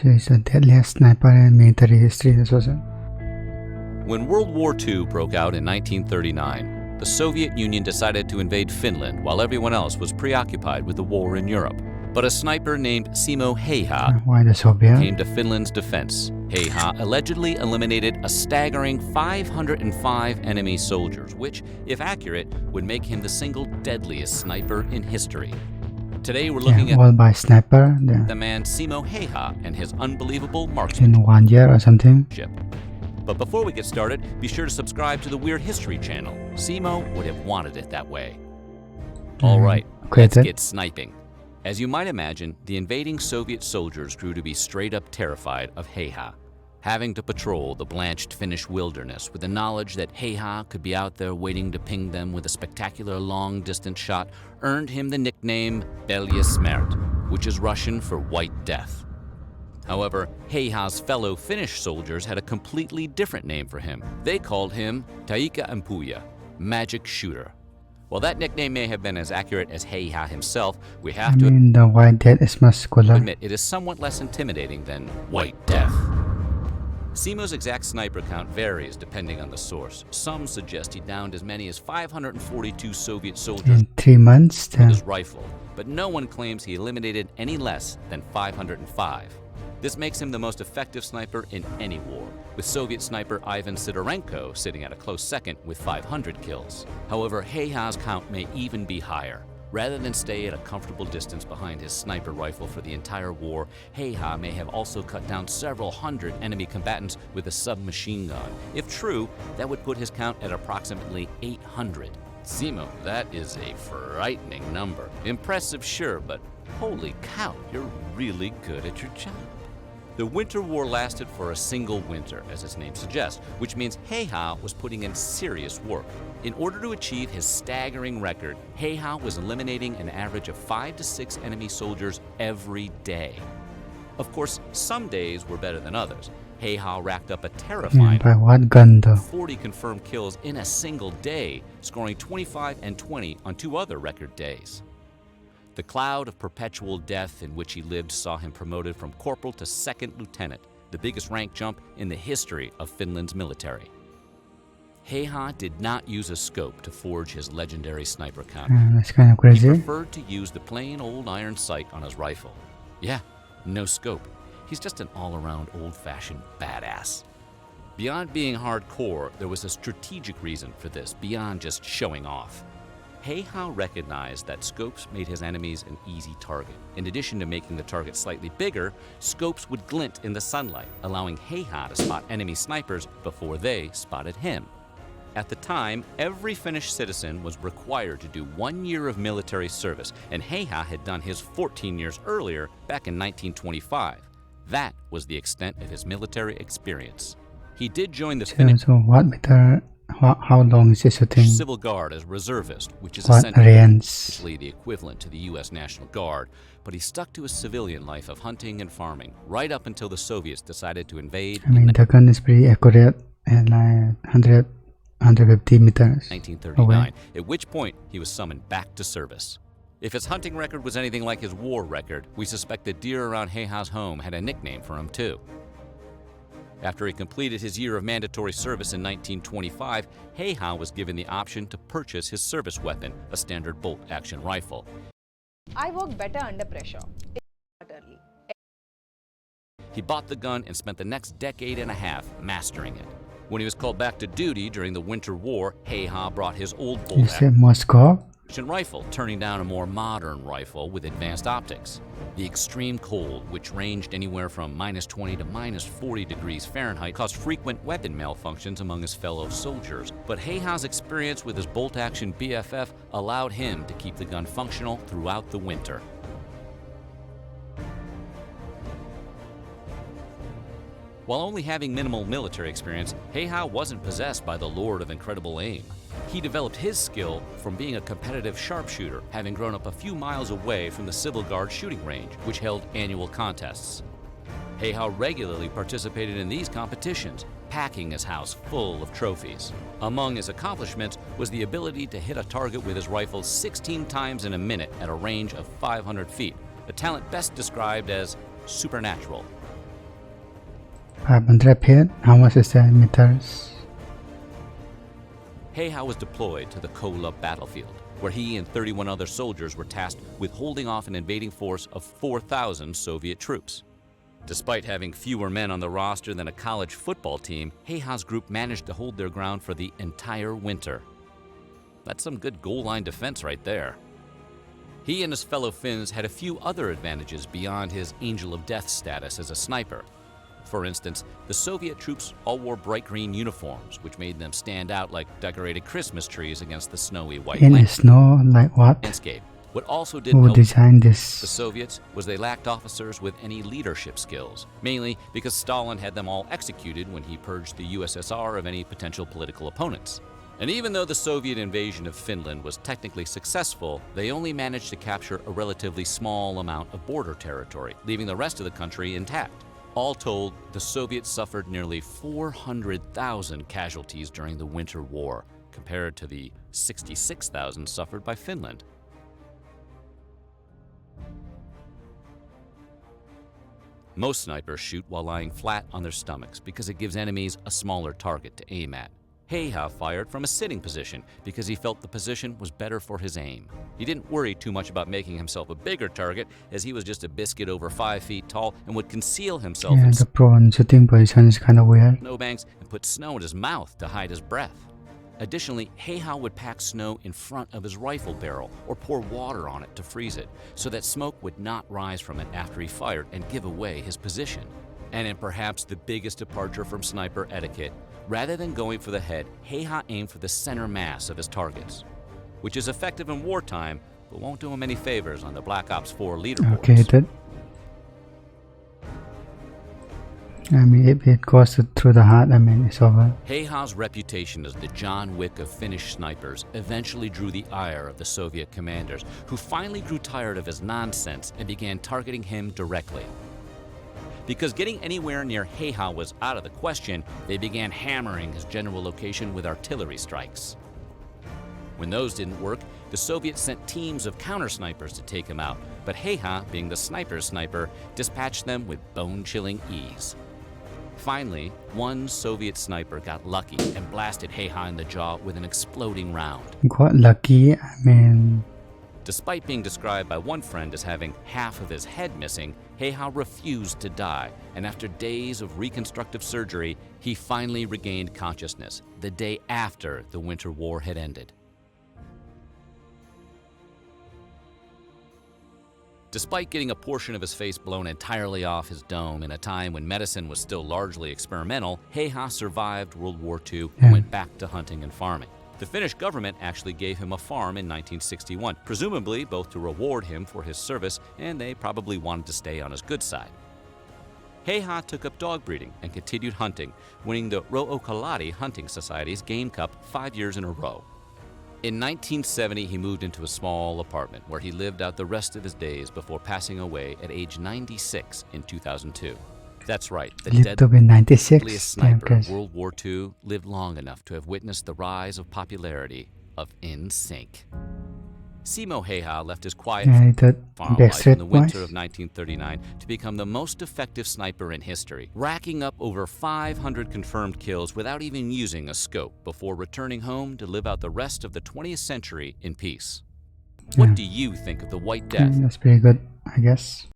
She's a deadliest sniper in military history. This was it. When World War II broke out in 1939, the Soviet Union decided to invade Finland while everyone else was preoccupied with the war in Europe. But a sniper named Simo Häyhä Why the Soviet? came to Finland's defense. Häyhä allegedly eliminated a staggering 505 enemy soldiers, which, if accurate, would make him the single deadliest sniper in history. Today we're looking all by sniper. the man Simo Häyhä and his unbelievable marksmanship. In 1 year or something. But before we get started, be sure to subscribe to the Weird History channel. Simo would have wanted it that way. All right, let's get sniping. As you might imagine, the invading Soviet soldiers grew to be straight up terrified of Häyhä. Having to patrol the blanched Finnish wilderness with the knowledge that Häyhä could be out there waiting to ping them with a spectacular long-distance shot earned him the nickname Deadliest, which is Russian for White Death. However, Häyhä's fellow Finnish soldiers had a completely different name for him. They called him Taika Ampuja, Magic Shooter. While that nickname may have been as accurate as Häyhä himself, we have to the White Death is muscular. admit it is somewhat less intimidating than White Death. Simo's exact sniper count varies depending on the source. Some suggest he downed as many as 542 Soviet soldiers in 3 months with his rifle, but no one claims he eliminated any less than 505. This makes him the most effective sniper in any war, with Soviet sniper Ivan Sidorenko sitting at a close second with 500 kills. However, Häyhä's count may even be higher. Rather than stay at a comfortable distance behind his sniper rifle for the entire war, Häyhä may have also cut down several hundred enemy combatants with a submachine gun. If true, that would put his count at approximately 800. Simo, that is a frightening number. Impressive, sure, but holy cow, you're really good at your job. The Winter War lasted for a single winter, as its name suggests, which means Häyhä was putting in serious work. In order to achieve his staggering record, Häyhä was eliminating an average of 5 to 6 enemy soldiers every day. Of course, some days were better than others. Häyhä racked up a terrifying by what gun though? 40 confirmed kills in a single day, scoring 25 and 20 on 2 other record days. The cloud of perpetual death in which he lived saw him promoted from corporal to second lieutenant, the biggest rank jump in the history of Finland's military. Häyhä did not use a scope to forge his legendary sniper count. That's kind of crazy. He preferred to use the plain old iron sight on his rifle. Yeah, no scope. He's just an all-around old-fashioned badass. Beyond being hardcore, there was a strategic reason for this, beyond just showing off. Häyhä recognized that scopes made his enemies an easy target. In addition to making the target slightly bigger, scopes would glint in the sunlight, allowing Häyhä to spot enemy snipers before they spotted him. At the time, every Finnish citizen was required to do 1 year of military service, and Häyhä had done his 14 years earlier, back in 1925. That was the extent of his military experience. He did join the Finnish how long is this thing? Civil Guard as reservist, which is essentially the equivalent to the U.S. National Guard, but he stuck to his civilian life of hunting and farming right up until the Soviets decided to invade. The gun is pretty accurate and like 150 meters 1939, away. At which point he was summoned back to service. If his hunting record was anything like his war record, we suspect the deer around Häyhä's home had a nickname for him too. After he completed his year of mandatory service in 1925, Häyhä was given the option to purchase his service weapon, a standard bolt-action rifle. I work better under pressure. He bought the gun and spent the next decade and a half mastering it. When he was called back to duty during the Winter War, Häyhä brought his old bolt-action rifle, turning down a more modern rifle with advanced optics. The extreme cold, which ranged anywhere from -20 to -40 degrees Fahrenheit, caused frequent weapon malfunctions among his fellow soldiers. But Häyhä's experience with his bolt-action BFF allowed him to keep the gun functional throughout the winter. While only having minimal military experience, Häyhä wasn't possessed by the Lord of Incredible Aim. He developed his skill from being a competitive sharpshooter, having grown up a few miles away from the Civil Guard shooting range, which held annual contests. Häyhä regularly participated in these competitions, packing his house full of trophies. Among his accomplishments was the ability to hit a target with his rifle 16 times in a minute at a range of 500 feet, a talent best described as supernatural. 500 feet. How much is that in meters? Häyhä was deployed to the Kola battlefield, where he and 31 other soldiers were tasked with holding off an invading force of 4,000 Soviet troops. Despite having fewer men on the roster than a college football team, Häyhä's group managed to hold their ground for the entire winter. That's some good goal line defense right there. He and his fellow Finns had a few other advantages beyond his Angel of Death status as a sniper. For instance, the Soviet troops all wore bright green uniforms, which made them stand out like decorated Christmas trees against the snowy white In the snow, like what? landscape. What also didn't Who help designed the this? Soviets was they lacked officers with any leadership skills, mainly because Stalin had them all executed when he purged the USSR of any potential political opponents. And even though the Soviet invasion of Finland was technically successful, they only managed to capture a relatively small amount of border territory, leaving the rest of the country intact. All told, the Soviets suffered nearly 400,000 casualties during the Winter War, compared to the 66,000 suffered by Finland. Most snipers shoot while lying flat on their stomachs because it gives enemies a smaller target to aim at. Häyhä fired from a sitting position because he felt the position was better for his aim. He didn't worry too much about making himself a bigger target, as he was just a biscuit over 5 feet tall and would conceal himself Yeah, in the prone shooting position is kind of weird. snowbanks and put snow in his mouth to hide his breath. Additionally, Häyhä would pack snow in front of his rifle barrel or pour water on it to freeze it, so that smoke would not rise from it after he fired and give away his position. And in perhaps the biggest departure from sniper etiquette, rather than going for the head, Häyhä aimed for the center mass of his targets, which is effective in wartime, but won't do him any favors on the Black Ops 4 leaderboards. Okay, that. I mean, if it goes through the heart, I mean, it's over. Häyhä's reputation as the John Wick of Finnish snipers eventually drew the ire of the Soviet commanders, who finally grew tired of his nonsense and began targeting him directly. Because getting anywhere near Häyhä was out of the question, they began hammering his general location with artillery strikes. When those didn't work, the Soviets sent teams of counter-snipers to take him out, but Häyhä, being the sniper's sniper, dispatched them with bone-chilling ease. Finally, one Soviet sniper got lucky and blasted Häyhä in the jaw with an exploding round. Got lucky, I mean. Despite being described by one friend as having half of his head missing, Häyhä refused to die, and after days of reconstructive surgery, he finally regained consciousness, the day after the Winter War had ended. Despite getting a portion of his face blown entirely off his dome in a time when medicine was still largely experimental, Häyhä survived World War II and went back to hunting and farming. The Finnish government actually gave him a farm in 1961, presumably both to reward him for his service, and they probably wanted to stay on his good side. Häyhä took up dog breeding and continued hunting, winning the Ruokalahti Hunting Society's Game Cup 5 years in a row. In 1970, he moved into a small apartment where he lived out the rest of his days before passing away at age 96 in 2002. That's right, the Lived to be 96. deadliest Damn, sniper of guys. World War II lived long enough to have witnessed the rise of popularity of NSYNC. Simo Häyhä left his quiet Yeah, that farm life in Backstreet the winter Boys. of 1939 to become the most effective sniper in history, racking up over 500 confirmed kills without even using a scope before returning home to live out the rest of the 20th century in peace. What do you think of the White Death? That's pretty good, I guess.